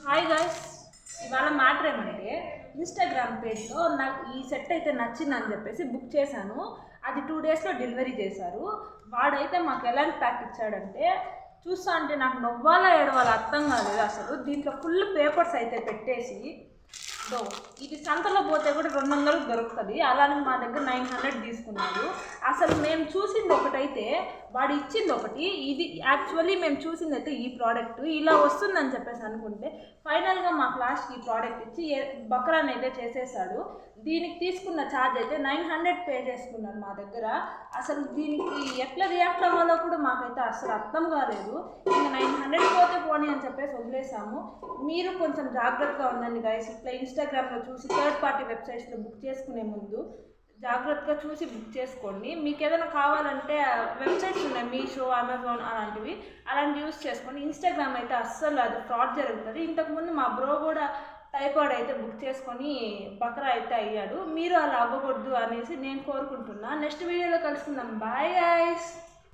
Hi guys, ఇవాళ matter ఏమంటే Instagram పేజ్లో నాకు ఈ సెట్ అయితే నచ్చిందని చెప్పేసి బుక్ చేశాను. అది 2 డేస్లో డెలివరీ చేశారు. వాడైతే మాకు ఎలాంటి ప్యాక్ ఇచ్చాడంటే చూస్తా అంటే నాకు నవ్వాలా ఏడవాలా అర్థం కాలేదు అసలు. దీంట్లో ఫుల్ పేపర్స్ అయితే పెట్టేసి ఇది సంతలో పోతే కూడా 200 దొరుకుతుంది, అలానే మా దగ్గర 900 తీసుకున్నారు. అసలు మేము చూసింది ఒకటైతే వాడు ఇచ్చింది ఒకటి. ఇది యాక్చువల్లీ మేము చూసింది అయితే ఈ ప్రోడక్ట్ ఇలా వస్తుందని చెప్పేసి అనుకుంటే ఫైనల్గా మా క్లాస్కి ఈ ప్రోడక్ట్ ఇచ్చి బక్రాన్ అయితే చేసేసాడు. దీనికి తీసుకున్న ఛార్జ్ అయితే 900 పే చేసుకున్నారు మా దగ్గర. అసలు దీనికి ఎట్లా రియాక్ట్ అవ్వాలో కూడా మాకైతే అసలు అర్థం కాలేదు. ఇంకా 900 పోతే పోనీ అని చెప్పేసి వదిలేసాము. మీరు కొంచెం జాగ్రత్తగా ఉండండి గైస్. ఇట్లా ఇన్స్టాగ్రామ్లో చూసి థర్డ్ పార్టీ వెబ్సైట్స్లో బుక్ చేసుకునే ముందు జాగ్రత్తగా చూసి బుక్ చేసుకోండి. మీకు ఏదైనా కావాలంటే వెబ్సైట్స్ ఉన్నాయి, మీషో, అమెజాన్ అలాంటివి యూస్ చేసుకోండి. ఇన్స్టాగ్రామ్ అయితే అస్సలు అది ఫ్రాడ్ జరుగుతుంది. ఇంతకుముందు మా బ్రో కూడా టైపాడ్ అయితే బుక్ చేసుకొని బక్రా అయితే అయ్యాడు. మీరు అలా అవ్వకూడదు అనేసి నేను కోరుకుంటున్నా. నెక్స్ట్ వీడియోలో కలుసుకుందాం. Bye guys.